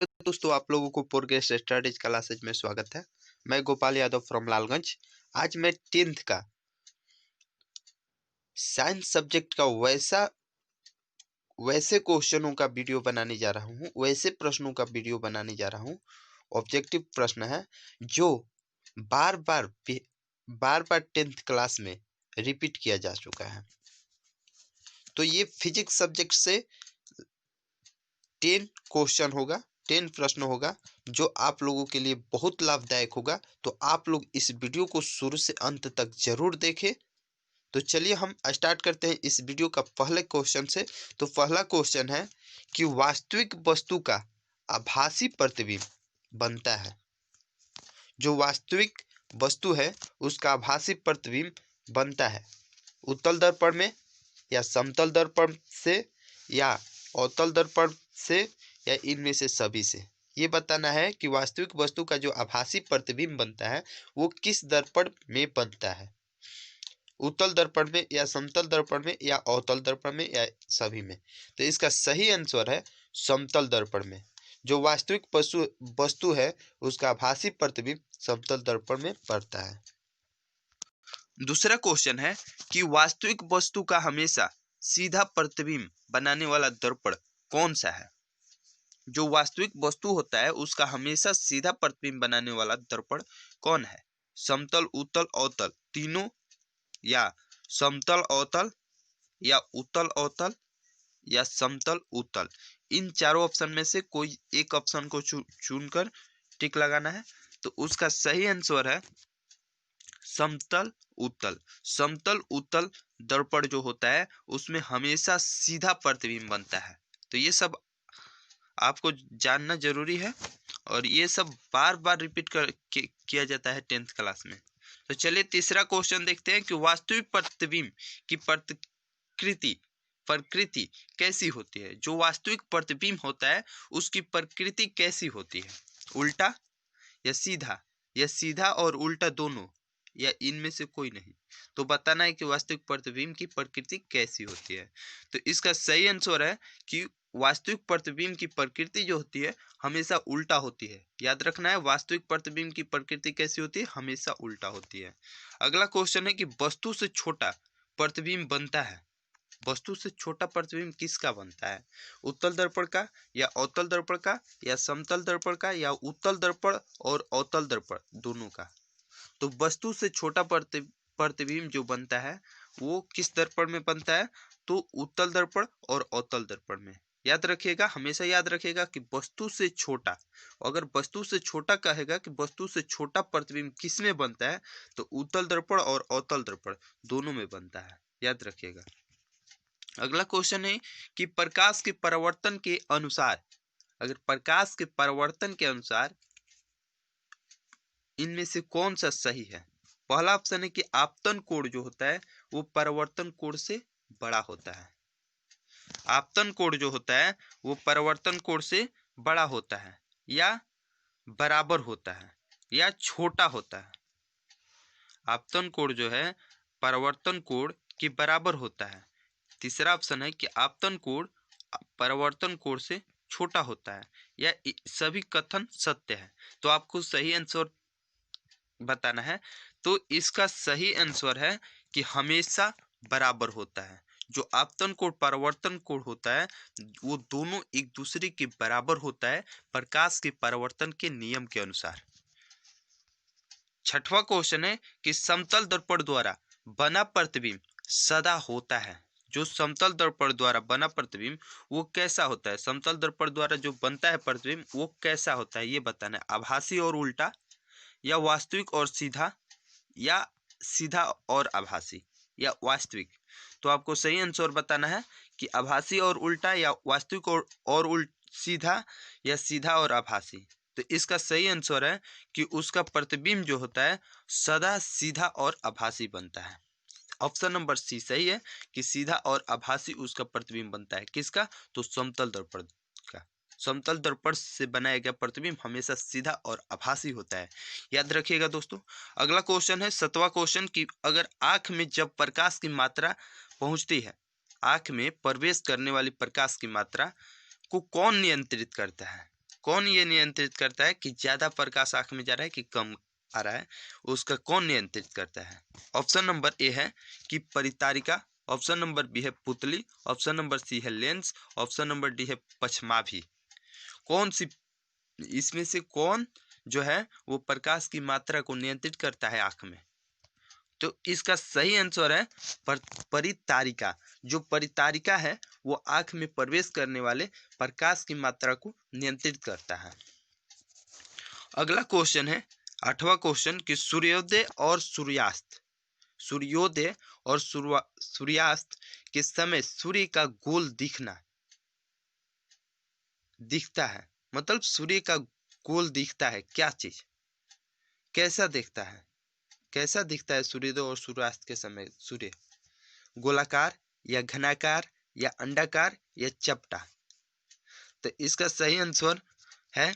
दोस्तों, आप लोगों को प्रोग्रेस स्टडीज क्लासेज में स्वागत है। मैं गोपाल यादव फ्रॉम लालगंज। आज मैं 10th का साइंस सब्जेक्ट का वैसे क्वेश्चनों का वीडियो बनाने जा रहा हूँ, वैसे प्रश्नों का वीडियो बनाने जा रहा हूँ। ऑब्जेक्टिव प्रश्न है जो बार बार बार बार 10th क्लास में रिपीट किया जा चुका है। तो ये फिजिक्स सब्जेक्ट से 10 क्वेश्चन होगा, 10 प्रश्न होगा जो आप लोगों के लिए बहुत लाभदायक होगा। तो आप लोग इस वीडियो को शुरू से अंत तक जरूर देखें। तो चलिए हम स्टार्ट करते हैं इस वीडियो का पहले क्वेश्चन से। तो पहला क्वेश्चन है कि वास्तविक वस्तु का आभासी प्रतिबिंब बनता है। जो वास्तविक वस्तु है उसका आभासी प्रतिबिंब बनता है उत्तल दर्पण में, या समतल दर्पण से, या अवतल दर्पण से, या इनमें से सभी से। ये बताना है कि वास्तविक वस्तु का जो आभासी प्रतिबिंब बनता है वो किस दर्पण में बनता है, उत्तल दर्पण में, या समतल दर्पण में, या अवतल दर्पण में, या सभी में। तो इसका सही आंसर है समतल दर्पण में। जो वास्तविक वस्तु है उसका आभासी प्रतिबिंब समतल दर्पण में पड़ता है। दूसरा क्वेश्चन है कि वास्तविक वस्तु का हमेशा सीधा प्रतिबिंब बनाने वाला दर्पण कौन सा है। जो वास्तविक वस्तु होता है उसका हमेशा सीधा प्रतिबिंब बनाने वाला दर्पण कौन है। समतल, उत्तल, अवतल तीनों, या समतल अवतल, या उत्तल अवतल, या समतल उत्तल। इन चारों ऑप्शन में से कोई एक ऑप्शन को चुनकर टिक लगाना है। तो उसका सही आंसर है समतल उत्तल। समतल उत्तल दर्पण जो होता है उसमें हमेशा सीधा प्रतिबिंब बनता है। तो ये सब आपको जानना जरूरी है और ये सब बार बार रिपीट किया जाता है 10th क्लास में। तो चलिए तीसरा क्वेश्चन देखते हैं कि वास्तविक प्रतिबिंब की प्रकृति कैसी होती है। जो वास्तविक प्रतिबिंब होता है उसकी प्रकृति कैसी होती है, उल्टा या सीधा, या सीधा और उल्टा दोनों, या इनमें से कोई नहीं। तो बताना है कि वास्तविक प्रतिबिंब की प्रकृति कैसी होती है। तो इसका सही आंसर है कि वास्तविक प्रतिबिंब की प्रकृति जो होती है हमेशा उल्टा होती है। याद रखना है, वास्तविक प्रतिबिंब की प्रकृति कैसी होती है, हमेशा उल्टा होती है। अगला क्वेश्चन है कि वस्तु से छोटा प्रतिबिंब बनता है। वस्तु से छोटा प्रतिबिंब किसका बनता है, उत्तल दर्पण का, या अवतल दर्पण का, या समतल दर्पण का, या उत्तल दर्पण और अवतल दर्पण दोनों का। तो वस्तु से छोटा प्रतिबिंब जो बनता है वो किस दर्पण में बनता है, तो उत्तल दर्पण और अवतल दर्पण में। याद रखिएगा, हमेशा याद रखिएगा कि वस्तु से छोटा, अगर वस्तु से छोटा कहेगा कि वस्तु से छोटा प्रतिबिंब किस में बनता है, तो उत्तल दर्पण और अवतल दर्पण दोनों में बनता है। याद रखिएगा। अगला क्वेश्चन है कि प्रकाश के परावर्तन के अनुसार, अगर प्रकाश के परावर्तन के अनुसार इनमें से कौन सा सही है। पहला ऑप्शन है कि आपतन कोण जो होता है वो परावर्तन कोण से बड़ा होता है। आपतन कोण जो होता है वो परावर्तन कोण से बड़ा होता है, या बराबर होता है, या छोटा होता है। आपतन कोण जो है परावर्तन कोण के बराबर होता है। तीसरा ऑप्शन है कि आपतन कोण परावर्तन कोण से छोटा होता है, या सभी कथन सत्य है। तो आपको सही आंसर बताना है। तो इसका सही आंसर है कि हमेशा बराबर होता है। जो आपतन कोण परावर्तन कोण होता है वो दोनों एक दूसरे के बराबर होता है प्रकाश के परावर्तन के नियम के अनुसार। छठवां क्वेश्चन है कि समतल दर्पण द्वारा बना प्रतिबिंब सदा होता है। जो समतल दर्पण द्वारा बना प्रतिबिंब वो कैसा होता है, समतल दर्पण द्वारा जो बनता है प्रतिबिंब वो कैसा होता है ये बताना है। आभासी और उल्टा, या वास्तविक और सीधा, या सीधा और आभासी, या वास्तविक। तो आपको सही आंसर बताना है कि आभासी और उल्टा, या वास्तविक और सीधा, या सीधा और आभासी। तो इसका सही आंसर है कि उसका प्रतिबिंब जो होता है सदा सीधा और आभासी बनता है। ऑप्शन नंबर सी सही है कि सीधा और आभासी उसका प्रतिबिंब बनता है। किसका, तो समतल दर्पण का। समतल दर्पण से बनाया गया प्रतिबिंब हमेशा सीधा और आभासी होता है। याद रखिएगा दोस्तों। अगला क्वेश्चन है 7वां क्वेश्चन कि अगर आंख में जब प्रकाश की मात्रा पहुंचती है, आंख में प्रवेश करने वाली प्रकाश की मात्रा को कौन नियंत्रित करता है। कौन ये नियंत्रित करता है कि ज्यादा प्रकाश आंख में जा रहा है कि कम आ रहा है, उसका कौन नियंत्रित करता है? ऑप्शन नंबर ए है कि परितारिका, ऑप्शन नंबर बी है पुतली, ऑप्शन नंबर सी है लेंस, ऑप्शन नंबर डी है पछमाभी। कौन सी इसमें से कौन जो है वो प्रकाश की मात्रा को नियंत्रित करता है आंख में? तो इसका सही आंसर है परितारिका। जो परितारिका है वो आंख में प्रवेश करने वाले प्रकाश की मात्रा को नियंत्रित करता है। अगला क्वेश्चन है 8वां क्वेश्चन कि सूर्योदय और सूर्यास्त, सूर्योदय और सूर्यास्त के समय सूर्य का गोल दिखता है, मतलब सूर्य का गोल दिखता है, क्या चीज, कैसा दिखता है, कैसा दिखता है सूर्योदय और सूर्यास्त के समय सूर्य? गोलाकार या घनाकार या अंडाकार या चपटा? तो इसका सही आंसर है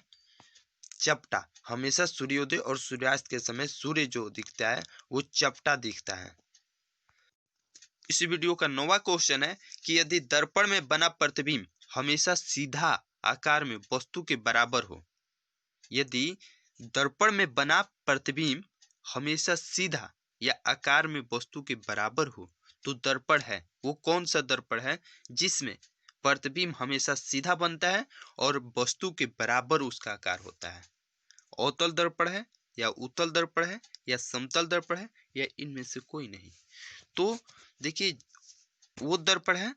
चपटा। हमेशा सूर्योदय और सूर्यास्त के समय सूर्य जो दिखता है वो चपटा दिखता है। इस वीडियो का 9वां क्वेश्चन है कि यदि दर्पण में बना प्रतिबिंब हमेशा सीधा आकार में वस्तु के बराबर हो, यदि दर्पण में बना प्रतिबिंब हमेशा सीधा या आकार में वस्तु के बराबर हो तो दर्पण है वो कौन सा दर्पण है जिसमें प्रतिबिंब हमेशा सीधा बनता है और वस्तु के बराबर उसका आकार होता है? अवतल दर्पण है या उत्तल दर्पण है या समतल दर्पण है या इनमें से कोई नहीं? तो देखिए वो दर्पण है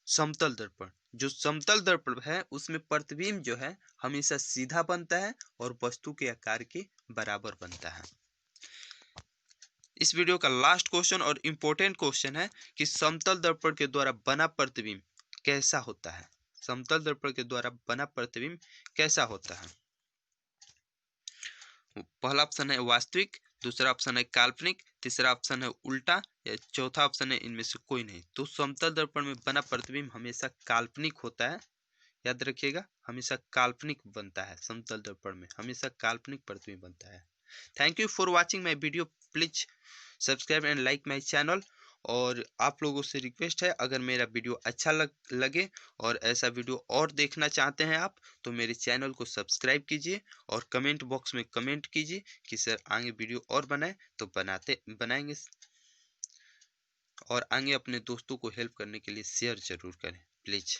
समतल दर्पण। जो समतल दर्पण है उसमें प्रतिबिंब जो है हमेशा सीधा बनता है और वस्तु के आकार के बराबर बनता है। इस वीडियो का लास्ट क्वेश्चन और इम्पोर्टेंट क्वेश्चन है कि समतल दर्पण के द्वारा बना प्रतिबिंब कैसा होता है? समतल दर्पण के द्वारा बना प्रतिबिंब कैसा होता है? पहला ऑप्शन है वास्तविक, दूसरा ऑप्शन है काल्पनिक, तीसरा ऑप्शन है उल्टा या चौथा ऑप्शन है इनमें से कोई नहीं। तो समतल दर्पण में बना प्रतिबिंब हमेशा काल्पनिक होता है, याद रखिएगा, हमेशा काल्पनिक बनता है। समतल दर्पण में हमेशा काल्पनिक प्रतिबिंब बनता है। Thank you for watching my video. Please subscribe and like my channel. और आप लोगों से रिक्वेस्ट है, अगर मेरा वीडियो अच्छा लगे और ऐसा वीडियो और देखना चाहते हैं आप तो मेरे चैनल को सब्सक्राइब कीजिए और कमेंट बॉक्स में कमेंट कीजिए कि सर आगे वीडियो और बनाए तो बनाएंगे। और आगे अपने दोस्तों को हेल्प करने के लिए शेयर जरूर करें प्लीज़।